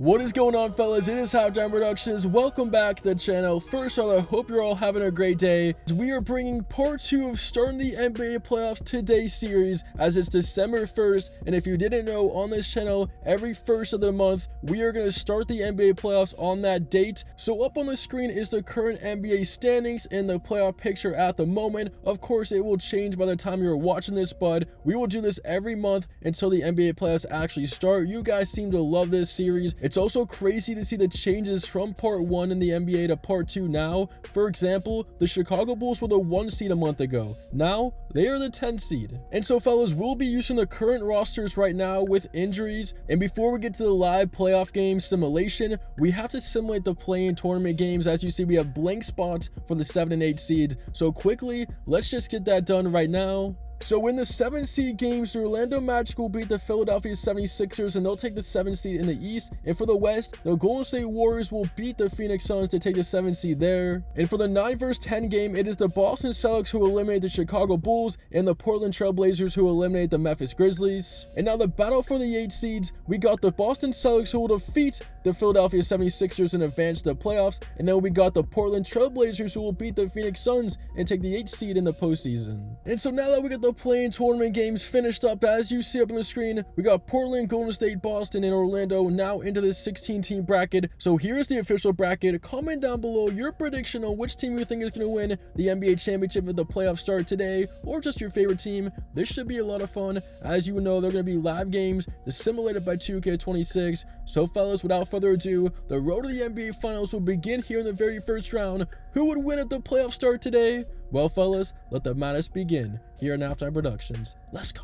What is going on, fellas? It is Halftime Productions. Welcome back to the channel. First of all, I hope you're all having a great day. We are bringing part 2 of starting the NBA playoffs today's series, as it's December 1st. And if you didn't know, on this channel, every first of the month, we are going to start the NBA playoffs on that date. So up on the screen is the current NBA standings and the playoff picture at the moment. Of course, it will change by the time you're watching this, but we will do this every month until the NBA playoffs actually start. You guys seem to love this series. It's also crazy to see the changes from part 1 in the NBA to part 2 now. For example, the Chicago Bulls were the 1 seed a month ago. Now, they are the 10 seed. And so, fellas, we'll be using the current rosters right now with injuries. And before we get to the live playoff game simulation, we have to simulate the play-in tournament games. As you see, we have blank spots for the 7 and 8 seeds. So quickly, let's just get that done right now. So in the 7 seed games, the Orlando Magic will beat the Philadelphia 76ers and they'll take the 7 seed in the East. And for the West, the Golden State Warriors will beat the Phoenix Suns to take the 7 seed there. And for the 9 vs 10 game, it is the Boston Celtics who eliminate the Chicago Bulls and the Portland Trail Blazers who eliminate the Memphis Grizzlies. And now the battle for the 8 seeds, we got the Boston Celtics who will defeat the Philadelphia 76ers and advance to the playoffs. And then we got the Portland Trail Blazers who will beat the Phoenix Suns and take the 8th seed in the postseason. And so now that we got the play-in tournament games finished up, as you see up on the screen, we got Portland, Golden State, Boston, and Orlando now into this 16-team bracket. So here's the official bracket. Comment down below your prediction on which team you think is going to win the NBA championship if the playoffs start today, or just your favorite team. This should be a lot of fun. As you know, they're going to be live games simulated by 2K26. So fellas, without further ado, the road to the NBA Finals will begin here in the very first round. Who would win if the playoffs start today? Well, fellas, let the madness begin here on Halftime Productions. Let's go.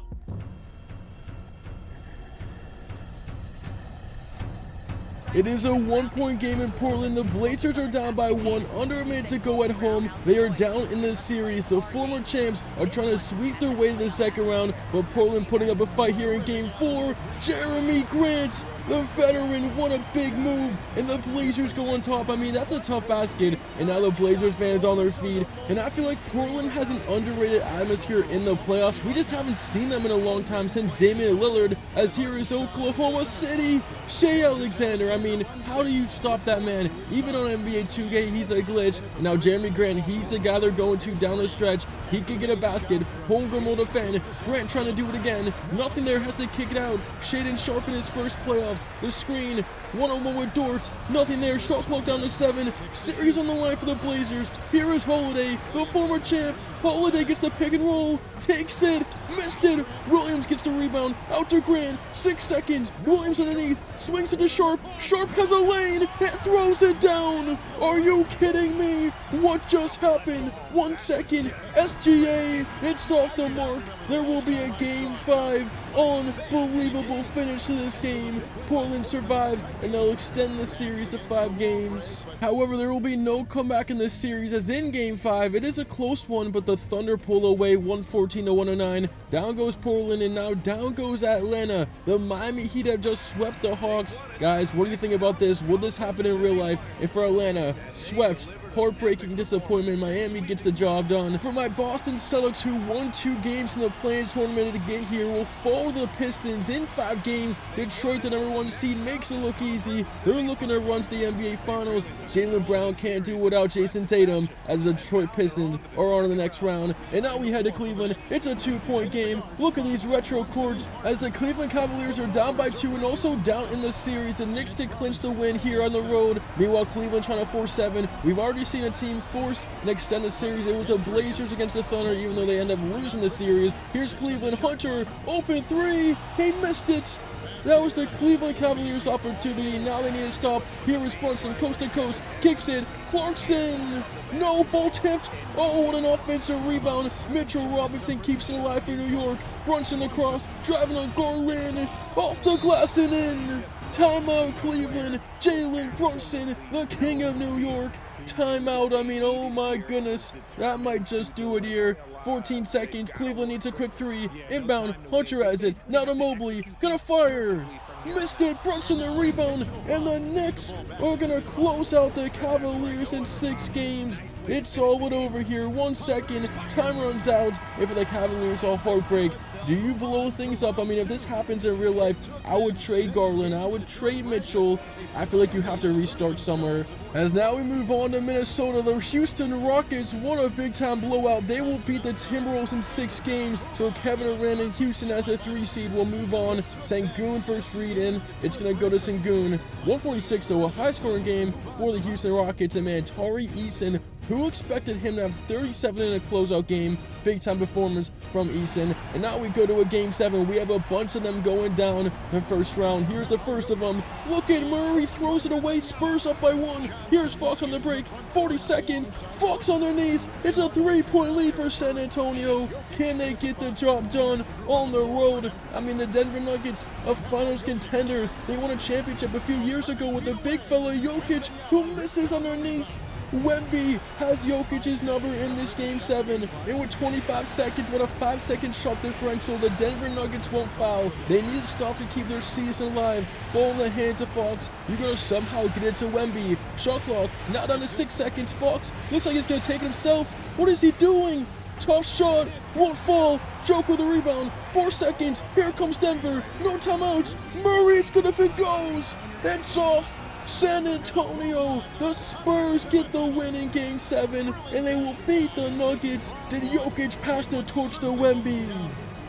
It is a 1-point game in Portland. The Blazers are down by 1, under a minute to go at home. They are down in this series. The former champs are trying to sweep their way to the second round, but Portland putting up a fight here in game 4. Jeremy Grant, the veteran, what a big move, and the Blazers go on top. I mean, that's a tough basket, and now the Blazers fans on their feet, and I feel like Portland has an underrated atmosphere in the playoffs. We just haven't seen them in a long time since Damian Lillard, as here is Oklahoma City, Shai Alexander. I mean, how do you stop that man? Even on NBA 2K, he's a glitch. And now Jeremy Grant, he's the guy they're going to down the stretch. He can get a basket. Holmgren will defend. Grant trying to do it again. Nothing there, has to kick it out. Shaedon Sharpe in his first playoffs. The screen, one-on-one with Dort. Nothing there, shot clock down to 7. Series on the line for the Blazers. Here is Holiday, the former champ. Holiday gets the pick and roll, takes it, missed it. Williams gets the rebound, out to Grant, 6 seconds. Williams underneath, swings it to Sharpe. Sharpe has a lane, and throws it down. Are you kidding me? What just happened? 1 second, SGA, it's off the mark. There will be a game 5. Unbelievable finish to this game. Portland survives and they'll extend the series to 5 games. However, there will be no comeback in this series, as in game 5 it is a close one, but the Thunder pull away 114 to 109. Down goes Portland, and now down goes Atlanta. The Miami Heat have just swept the Hawks. Guys, what do you think about this? Will this happen in real life? And for Atlanta, swept. Heartbreaking disappointment. Miami gets the job done. For my Boston Celtics, who won 2 games in the play-in tournament to get here, will fall to the Pistons in 5 games. Detroit, the number 1 seed, makes it look easy. They're looking to run to the NBA Finals. Jaylen Brown can't do without Jason Tatum, as the Detroit Pistons are on to the next round. And now we head to Cleveland. It's a 2-point game. Look at these retro courts, as the Cleveland Cavaliers are down by 2 and also down in the series. The Knicks can clinch the win here on the road. Meanwhile, Cleveland trying to force 7. We've already seen a team force and extend the series. It was the Blazers against the Thunder, even though they end up losing the series. Here's Cleveland. Hunter, open 3. He missed it. That was the Cleveland Cavaliers' opportunity. Now they need to stop. Here is Brunson, coast to coast, kicks it. Clarkson, no, ball tipped. Oh, what an offensive rebound. Mitchell Robinson keeps it alive for New York. Brunson across, driving on Garland, off the glass and in. Timeout, Cleveland. Jalen Brunson, the king of New York. Timeout. I mean, oh my goodness, that might just do it here. 14 seconds. Cleveland needs a quick 3. Inbound. Hunter has it. Now to Mobley. Gonna fire. Missed it. Brunson the rebound. And the Knicks are gonna close out the Cavaliers in 6 games. It's all but over here. 1 second. Time runs out. And for the Cavaliers, all heartbreak. Do you blow things up? I mean, if this happens in real life, I would trade Garland, I would trade Mitchell. I feel like you have to restart somewhere. As now we move on to Minnesota, the Houston Rockets, what a big time blowout. They will beat the Timberwolves in 6 games. So Kevin Durant and Houston as a 3 seed will move on. Sengun first read in. It's going to go to Sengun. 146 though, a high scoring game for the Houston Rockets. And man, Tari Eason, who expected him to have 37 in a closeout game? Big time performance from Eason. And now we go to a game 7. We have a bunch of them going down the first round. Here's the first of them. Look at Murray, throws it away. Spurs up by 1. Here's Fox on the break. 40 seconds. Fox underneath. It's a 3-point lead for San Antonio. Can they get the job done on the road? I mean, the Denver Nuggets, a finals contender. They won a championship a few years ago with a big fella Jokic who misses underneath. Wemby has Jokic's number in this game 7, and with 25 seconds with a 5-second shot differential, the Denver Nuggets won't foul. They need to stop to keep their season alive. Ball in the hands of Fox. You gotta somehow get it to Wemby. Shot clock now down to 6 seconds. Fox looks like he's gonna take it himself. What is he doing? Tough shot, won't fall. Joke with a rebound. 4 seconds. Here comes Denver. No timeouts. Murray, it's good if it goes. It's off. San Antonio, the Spurs get the win in Game 7, and they will beat the Nuggets. Did Jokic pass the torch to Wemby?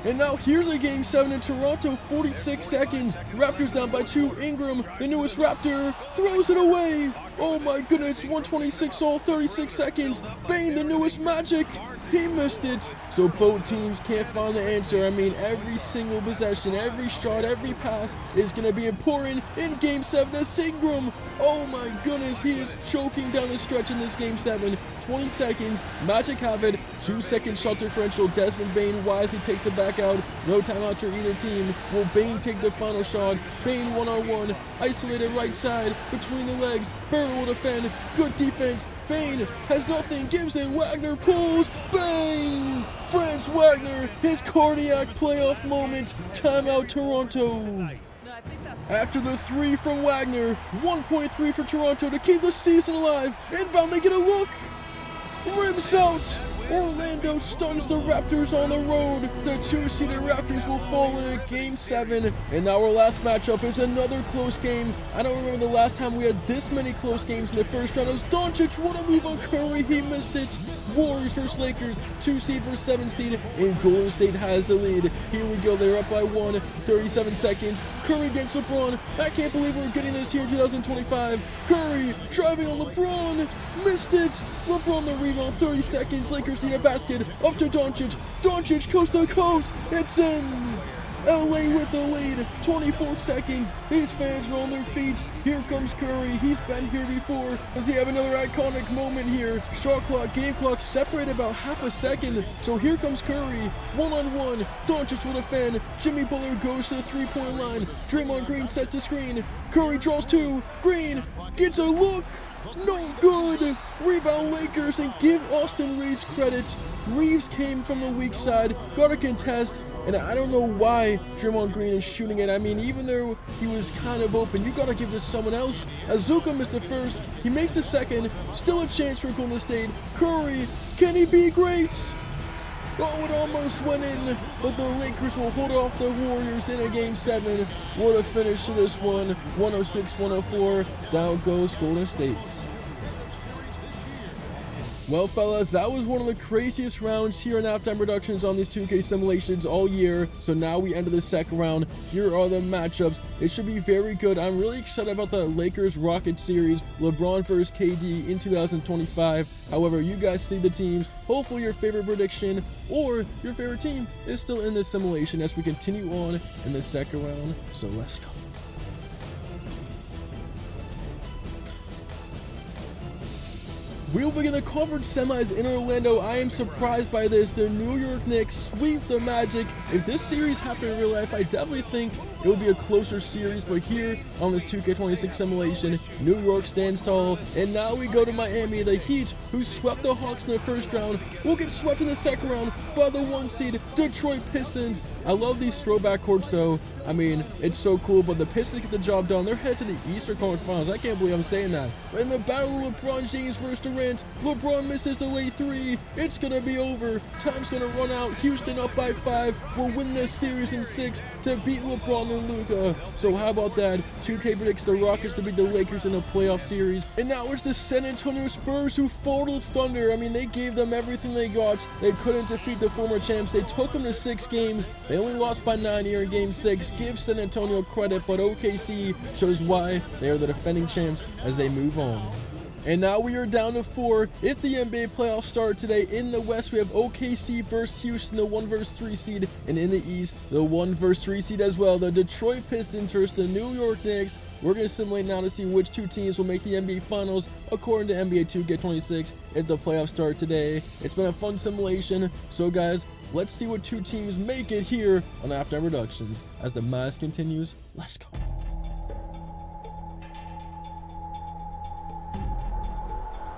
And now here's a Game 7 in Toronto, 46 seconds. Raptors down by 2. Ingram, the newest Raptor, throws it away. Oh my goodness, 126 all, 36 seconds. Bane, the newest Magic, he missed it. So both teams can't find the answer. I mean, every single possession, every shot, every pass is going to be important in Game 7 as Ingram. Oh my goodness, he is choking down the stretch in this Game 7. 20 seconds, Magic have it. 2-second shot differential. Desmond Bane wisely takes it back out. No timeout for either team. Will Bane take the final shot? Bane one-on-one. Isolated right side between the legs. Burrow will defend. Good defense. Bane has nothing. Gives it. Wagner pulls. Bang! Franz Wagner, his cardiac playoff moment. Timeout Toronto. After the 3 from Wagner, 1.3 for Toronto to keep the season alive. Inbound, they get a look. Rims out. Orlando stuns the Raptors on the road. The 2-seeded Raptors will fall in Game 7. And now our last matchup is another close game. I don't remember the last time we had this many close games in the first round. It was Doncic. What a move on Curry. He missed it. Warriors versus Lakers. 2-seed versus 7-seed. And Golden State has the lead. Here we go. They're up by 1. 37 seconds. Curry against LeBron. I can't believe we're getting this here in 2025. Curry driving on LeBron. Missed it. LeBron the rebound. 30 seconds. Lakers need a basket. Up to Doncic. Doncic coast to coast. It's in. LA with the lead. 24 seconds. These fans are on their feet. Here comes Curry. He's been here before. Does he have another iconic moment here? Shot clock, game clock separated about half a second. So here comes Curry. One-on-one. Doncic will defend. Jimmy Butler goes to the 3-point line. Draymond Green sets the screen. Curry draws 2. Green gets a look. No good! Rebound Lakers, and give Austin Reeves credit. Reeves came from the weak side, got a contest, and I don't know why Draymond Green is shooting it. I mean, even though he was kind of open, you gotta give this to someone else. Azuka missed the first, he makes the second, still a chance for Golden State. Curry, can he be great? Oh, it almost went in, but the Lakers will hold off the Warriors in a Game 7. What a finish to this one, 106-104. Down goes Golden State. Well, fellas, that was one of the craziest rounds here in Halftime Productions on these 2K simulations all year. So now we enter the second round. Here are the matchups. It should be very good. I'm really excited about the Lakers-Rockets series. LeBron versus KD in 2025. However, you guys see the teams. Hopefully your favorite prediction or your favorite team is still in this simulation as we continue on in the second round. So let's go. We'll begin the conference semis in Orlando. I am surprised by this. The New York Knicks sweep the Magic. If this series happened in real life, I definitely think it would be a closer series. But here on this 2K26 simulation, New York stands tall. And now we go to Miami. The Heat, who swept the Hawks in the first round, will get swept in the second round by the 1 seed Detroit Pistons. I love these throwback courts though. I mean, it's so cool, but the Pistons get the job done. They're headed to the Eastern Conference Finals. I can't believe I'm saying that. But in the battle of LeBron James versus Durant, LeBron misses the late three. It's gonna be over. Time's gonna run out. Houston up by 5. Will win this series in 6 to beat LeBron and Luka. So how about that? 2K predicts the Rockets to beat the Lakers in a playoff series. And now it's the San Antonio Spurs who fall to the Thunder. I mean, they gave them everything they got. They couldn't defeat the former champs. They took them to 6 games. They only lost by 9 here in Game 6. Give San Antonio credit, but OKC shows why they are the defending champs as they move on. And now we are down to 4. If the NBA playoffs start today, in the West we have OKC versus Houston, the 1 vs 3 seed, and in the East, the 1 vs 3 seed as well, the Detroit Pistons versus the New York Knicks. We're going to simulate now to see which 2 teams will make the NBA Finals according to NBA 2K26 if the playoffs start today. It's been a fun simulation, so guys, let's see what 2 teams make it here on Halftime Productions. As the match continues, let's go.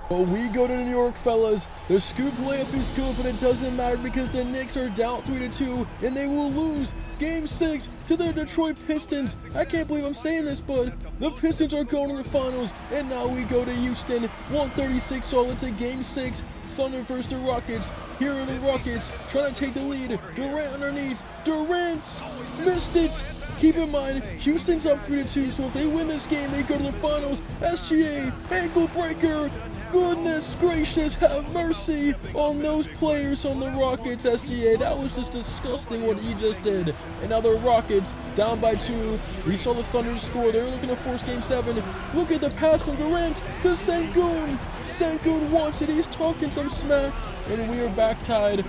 But we go to New York, fellas. The scoop layup is good, but it doesn't matter because the Knicks are down 3-2, and they will lose Game 6 to the Detroit Pistons. I can't believe I'm saying this, but the Pistons are going to the finals, and now we go to Houston. 136 all. It's a Game 6. Thunder versus the Rockets. Here are the Rockets trying to take the lead. Durant underneath. Durant missed it. Keep in mind, Houston's up 3-2, so if they win this game, they go to the finals. SGA, ankle breaker. Goodness gracious, have mercy on those players on the Rockets, SGA. That was just disgusting what he just did. And now the Rockets down by 2. We saw the Thunder score. They're looking to force Game 7. Look at the pass from Durant to Sengun. Sengun wants it. He's talking some smack. And we are back tied.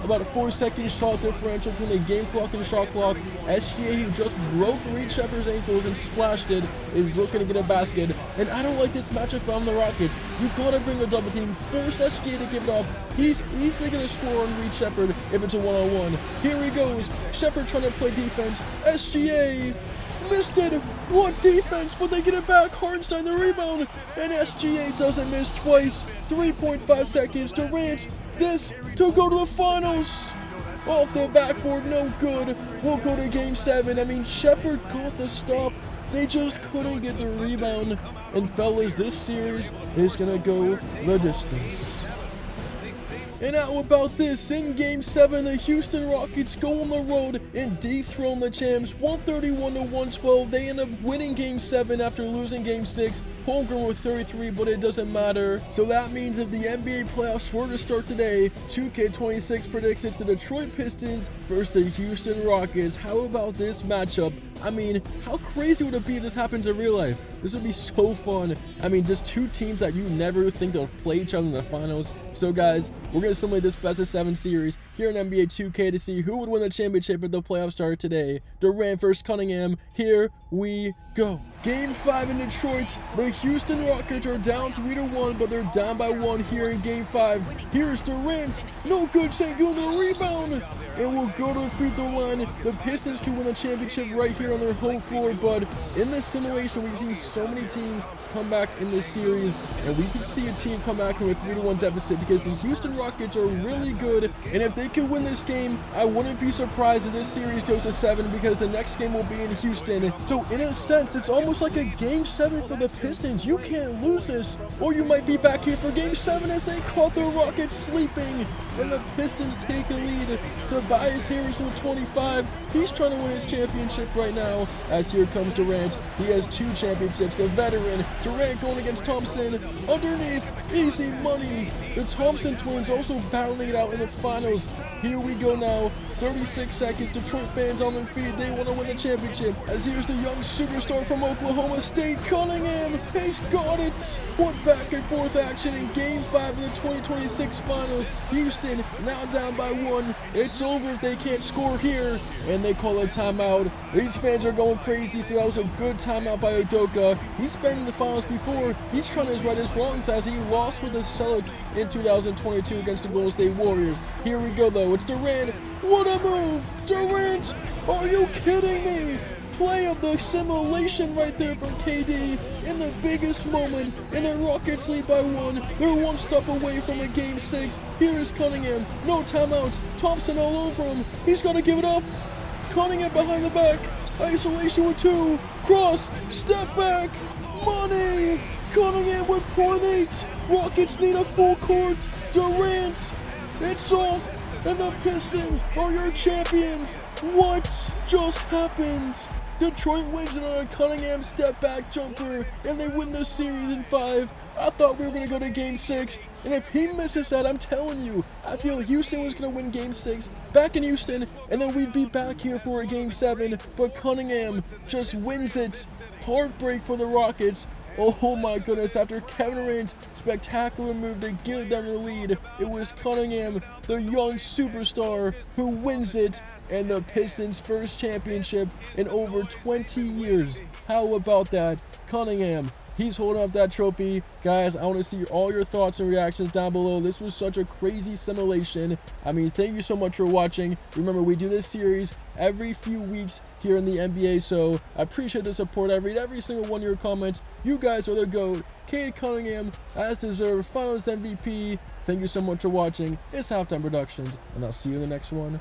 About a 4-second shot differential between the game clock and shot clock. SGA, who just broke Reed Shepherd's ankles and splashed it, is looking to get a basket. And I don't like this matchup from the Rockets. You gotta bring a double team. Force SGA to give it up. He's easily gonna score on Reed Shepherd if it's a one-on-one. Here he goes. Shepherd trying to play defense. SGA missed it. What defense? But they get it back. Hartenstein the rebound. And SGA doesn't miss twice. 3.5 seconds. Durant. This to go to the finals. Off the backboard, no good. We'll go to Game 7. I mean, Shepherd got the stop. They just couldn't get the rebound. And fellas, this series is going to go the distance. And how about this? In Game 7, the Houston Rockets go on the road and dethrone the champs 131-112. They end up winning Game 7 after losing Game 6. Holmgren with 33, but it doesn't matter. So that means if the NBA playoffs were to start today, 2K26 predicts it's the Detroit Pistons versus the Houston Rockets. How about this matchup? I mean, how crazy would it be if this happens in real life? This would be so fun. I mean, just 2 teams that you never think they'll play each other in the finals. So guys, we're going to simulate this best of 7 series here in NBA 2K to see who would win the championship if the playoffs started today. Durant versus Cunningham. Here we go. Game 5 in Detroit. The Houston Rockets are down 3-1, but they're down by 1 here in Game 5. Here's Durant. No good. Sengun the rebound. And we'll go to the free throw line. The Pistons can win the championship right here on their home floor, but in this simulation, we've seen so many teams come back in this series, and we can see a team come back with a 3-1 deficit because the Houston Rockets are really good, and if they can win this game, I wouldn't be surprised if this series goes to 7 because the next game will be in Houston. So in a sense, it's almost like a Game 7 for the Pistons. You can't lose this, or you might be back here for Game 7 as they caught the Rockets sleeping, and the Pistons take a lead. Tobias Harris with 25. He's trying to win his championship right now. As here comes Durant. He has 2 championships. The veteran Durant going against Thompson. Underneath, easy money. The Thompson twins also battling it out in the finals. Here we go now. 36 seconds. Detroit fans on their feet. They want to win the championship. As here's the young superstar from Oklahoma State, Cunningham. He's got it. What back and forth action in Game 5 of the 2026 finals. Houston now down by 1. It's over if they can't score here. And they call a timeout. These fans are going crazy, so that was a good timeout by Udoka. He's been in the finals before. He's trying to right his wrongs as he lost with the Celtics in 2022 against the Golden State Warriors. Here we go though. It's Durant. What a move! Durant! Are you kidding me? play of the simulation right there from KD in the biggest moment, and the Rockets lead by 1. They're one step away from a Game 6. Here is Cunningham. No timeout. Thompson all over him. He's got to give it up. Cunningham behind the back. Isolation with 2. Cross. Step back. Money. Cunningham with .8. Rockets need a full court. Durant. It's off. And the Pistons are your champions. What just happened? Detroit wins it on a Cunningham step-back jumper, and they win the series in 5. I thought we were going to go to Game 6, and if he misses that, I'm telling you, I feel Houston was going to win Game 6 back in Houston, and then we'd be back here for a Game 7, but Cunningham just wins it. Heartbreak for the Rockets. Oh my goodness, after Kevin Durant's spectacular move to give them the lead, it was Cunningham, the young superstar, who wins it, and the Pistons' first championship in over 20 years. How about that? Cunningham, he's holding up that trophy. Guys, I want to see all your thoughts and reactions down below. This was such a crazy simulation. I mean, thank you so much for watching. Remember, we do this series every few weeks here in the NBA, so I appreciate the support. I read every single one of your comments. You guys are the GOAT. Cade Cunningham, as deserved, Finals MVP. Thank you so much for watching. It's Halftime Productions, and I'll see you in the next one.